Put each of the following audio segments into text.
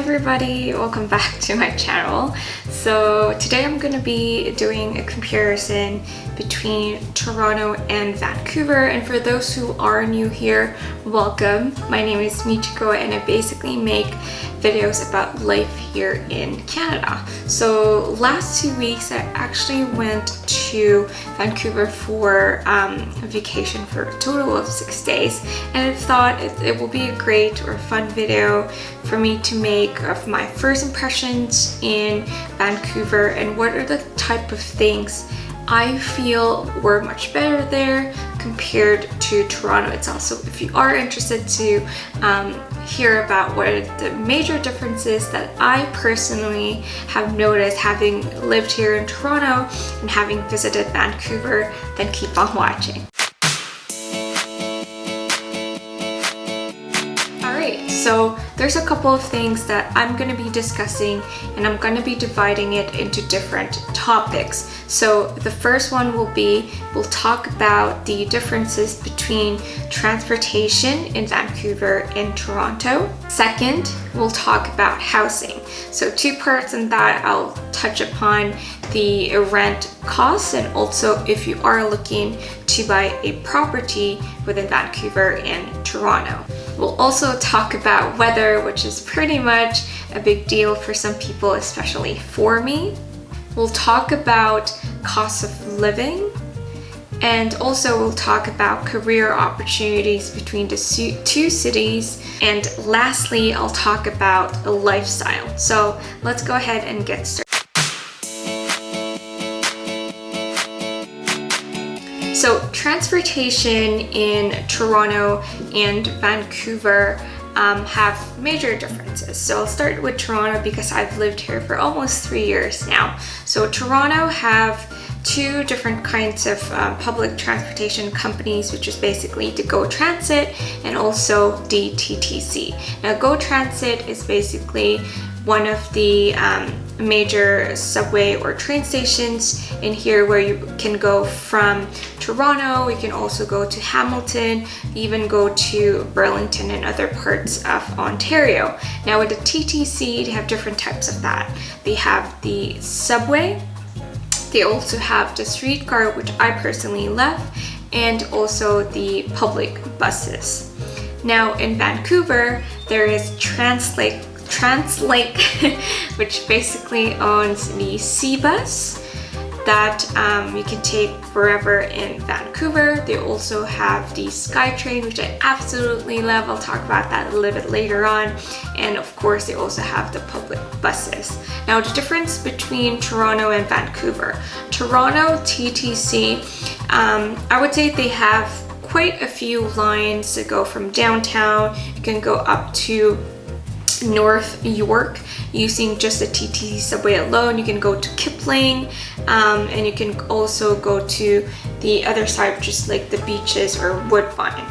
everybody, welcome back to my channel. So today I'm going to be doing a comparison between Toronto and Vancouver, and for those who are new here, welcome. My name is Michiko and I basically make videos about life here in Canada. So last 2 weeks I actually went to Vancouver for a vacation for a total of 6 days, and I thought it will be a great or fun video for me to make of my first impressions in Vancouver and what are the type of things I feel were much better there compared to Toronto itself. So if you are interested to hear about what are the major differences that I personally have noticed having lived here in Toronto and having visited Vancouver, then keep on watching. So there's a couple of things that I'm going to be discussing, and I'm going to be dividing it into different topics. So the first one will be, we'll talk about the differences between transportation in Vancouver and Toronto. Second, we'll talk about housing. So 2 parts in that. I'll touch upon the rent costs and also if you are looking to buy a property within Vancouver and Toronto. We'll also talk about weather, which is pretty much a big deal for some people, especially for me. We'll talk about cost of living, and also we'll talk about career opportunities between the 2 cities. And lastly, I'll talk about a lifestyle. So let's go ahead and get started. So transportation in Toronto and Vancouver have major differences. So I'll start with Toronto because I've lived here for almost 3 years now. So Toronto have 2 different kinds of public transportation companies, which is basically the GO Transit and also the TTC. Now GO Transit is basically one of the major subway or train stations in here where you can go from Toronto, you can also go to Hamilton, even go to Burlington and other parts of Ontario. Now with the TTC, they have different types of that. They have the subway, they also have the streetcar, which I personally love, and also the public buses. Now in Vancouver, there is Translink, which basically owns the C-Bus that you can take wherever in Vancouver. They also have the SkyTrain, which I absolutely love. I'll talk about that a little bit later on. And of course, they also have the public buses. Now, the difference between Toronto and Vancouver. Toronto TTC, I would say they have quite a few lines that go from downtown. You can go up to North York using just the TTC subway alone. You can go to Kipling, and you can also go to the other side, which is like the beaches or Woodbine.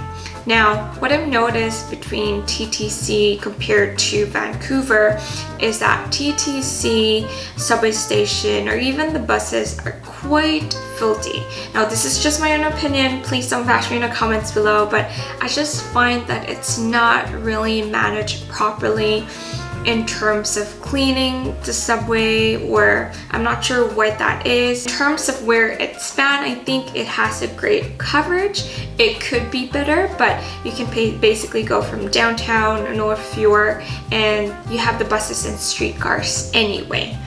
Now, what I've noticed between TTC compared to Vancouver is that TTC subway station or even the buses are quite filthy. Now, this is just my own opinion. Please don't bash me in the comments below, but I just find that it's not really managed properly in terms of cleaning the subway, or I'm not sure what that is. In terms of where it spans, I think it has a great coverage. It could be better, but you can basically go from downtown, North York, and you have the buses and streetcars anyway.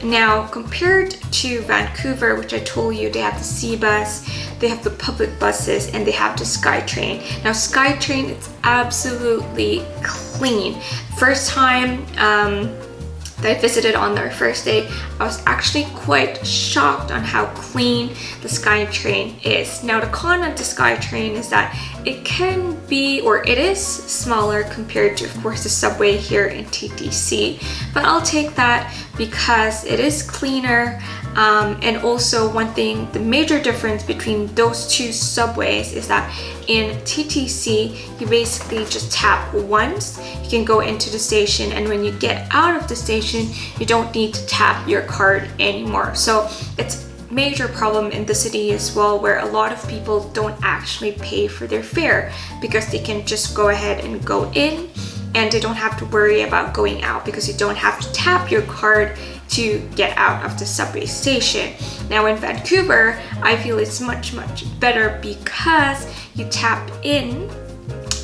Now, compared to Vancouver, which I told you, they have the C-Bus, they have the public buses, and they have the SkyTrain. Now, SkyTrain is absolutely clean. First time that I visited on their first day, I was actually quite shocked on how clean the SkyTrain is. Now, the con of the SkyTrain is that it can be, or it is smaller compared to, of course, the subway here in TTC, but I'll take that because it is cleaner. And also one thing, the major difference between those 2 subways is that in TTC, you basically just tap once, you can go into the station, and when you get out of the station, you don't need to tap your card anymore. So it's a major problem in the city as well, where a lot of people don't actually pay for their fare because they can just go ahead and go in and they don't have to worry about going out because you don't have to tap your card to get out of the subway station. Now in Vancouver, I feel it's much better because you tap in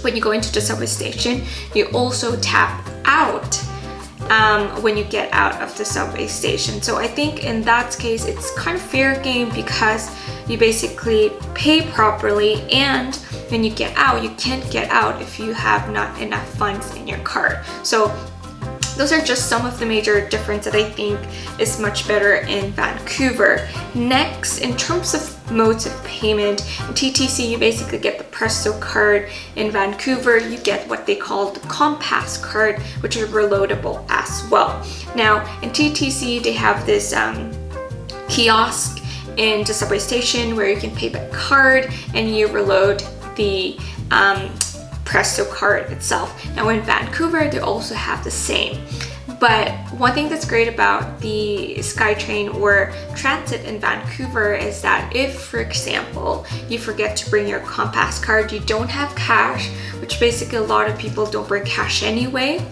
when you go into the subway station. You also tap out when you get out of the subway station. So I think in that case, it's kind of fair game because you basically pay properly, and when you get out, you can't get out if you have not enough funds in your card. So those are just some of the major differences that I think is much better in Vancouver. Next, in terms of modes of payment, in TTC you basically get the Presto card. In Vancouver you get what they call the Compass card, which is reloadable as well. Now in TTC they have this kiosk in the subway station where you can pay by card and you reload the Presto card itself. Now in Vancouver they also have the same, but one thing that's great about the SkyTrain or transit in Vancouver is that if, for example, you forget to bring your Compass card, you don't have cash, which basically a lot of people don't bring cash anyway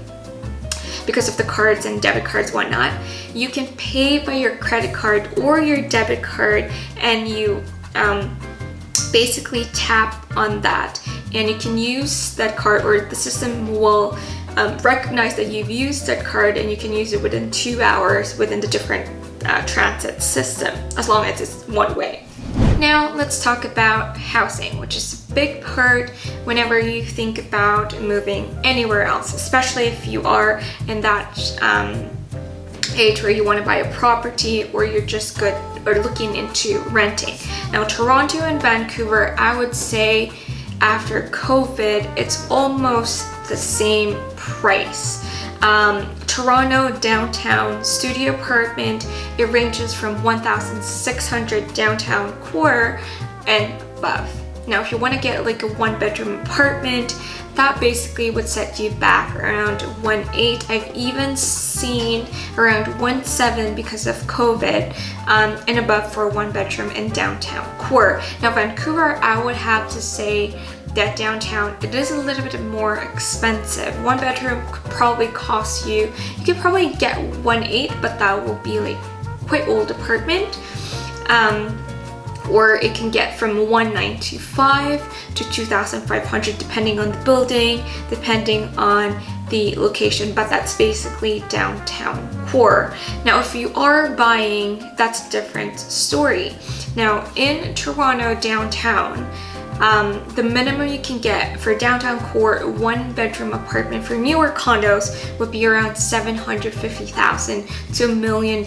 because of the cards and debit cards, whatnot, you can pay by your credit card or your debit card, and you basically tap on that and you can use that card, or the system will recognize that you've used that card, and you can use it within 2 hours within the different transit system, as long as it's one way. Now let's talk about housing, which is a big part whenever you think about moving anywhere else, especially if you are in that age where you want to buy a property or you're just good or looking into renting. Now Toronto and Vancouver, I would say after COVID, it's almost the same price. Toronto downtown studio apartment, it ranges from 1,600 downtown core and above. Now if you want to get like a 1-bedroom apartment, that basically would set you back around 1.8. I've even seen around 1.7 because of COVID and above for a 1-bedroom in downtown core. Now Vancouver, I would have to say that downtown, it is a little bit more expensive. 1-bedroom could probably cost you could probably get 1.8, but that will be like quite old apartment. Or it can get from 1,925 to 2,500 depending on the building, depending on the location, but that's basically downtown core. Now if you are buying, that's a different story. Now in Toronto downtown, the minimum you can get for downtown core 1-bedroom apartment for newer condos would be around $750,000 to $1 million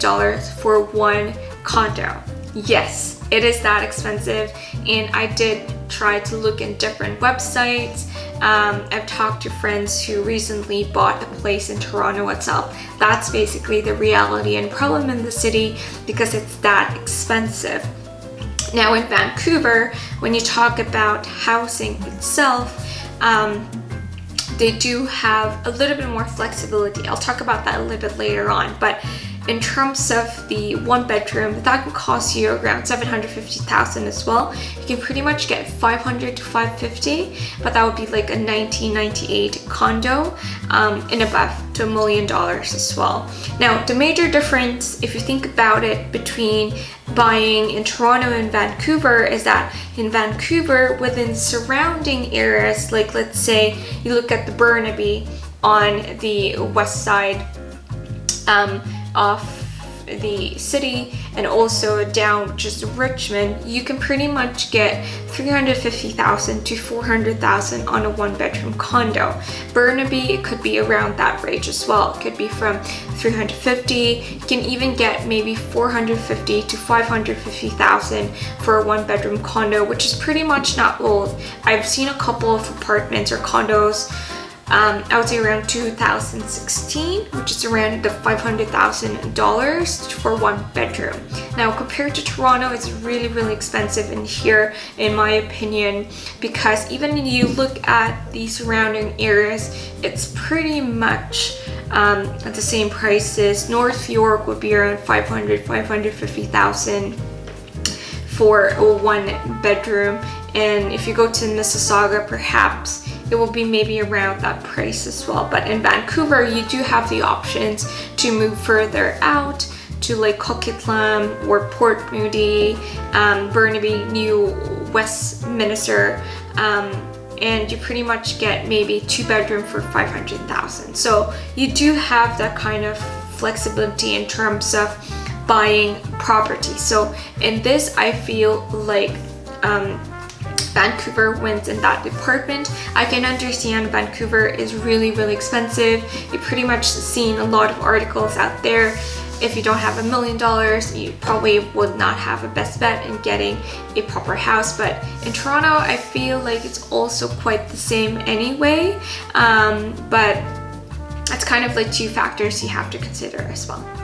for one condo. Yes, it is that expensive, and I did try to look in different websites. I've talked to friends who recently bought a place in Toronto itself. That's basically the reality and problem in the city because it's that expensive. Now in Vancouver, when you talk about housing itself, they do have a little bit more flexibility. I'll talk about that a little bit later on, but in terms of the 1-bedroom, that can cost you around $750,000 as well. You can pretty much get $500 to $550, but that would be like a 1998 condo and above to $1 million as well. Now, the major difference, if you think about it, between buying in Toronto and Vancouver is that in Vancouver, within surrounding areas, like let's say you look at the Burnaby on the west side of the city and also down just Richmond, you can pretty much get $350,000 to $400,000 on a 1-bedroom condo. Burnaby, it could be around that range as well. It could be from $350,000. You can even get maybe $450,000 to $550,000 for a 1-bedroom condo, which is pretty much not old. I've seen a couple of apartments or condos, I would say around 2016, which is around the $500,000 for 1-bedroom. Now compared to Toronto, it's really expensive in here, in my opinion, because even when you look at the surrounding areas, it's pretty much at the same prices. North York would be around $550,000 for a 1-bedroom, and if you go to Mississauga, perhaps it will be maybe around that price as well. But in Vancouver, you do have the options to move further out to like Coquitlam or Port Moody, Burnaby, New Westminster, and you pretty much get maybe 2-bedroom for 500,000. So you do have that kind of flexibility in terms of buying property. So in this, I feel like Vancouver wins in that department. I can understand Vancouver is really, really expensive. You've pretty much seen a lot of articles out there. If you don't have $1 million, you probably would not have a best bet in getting a proper house. But in Toronto, I feel like it's also quite the same anyway. But that's kind of like two factors you have to consider as well.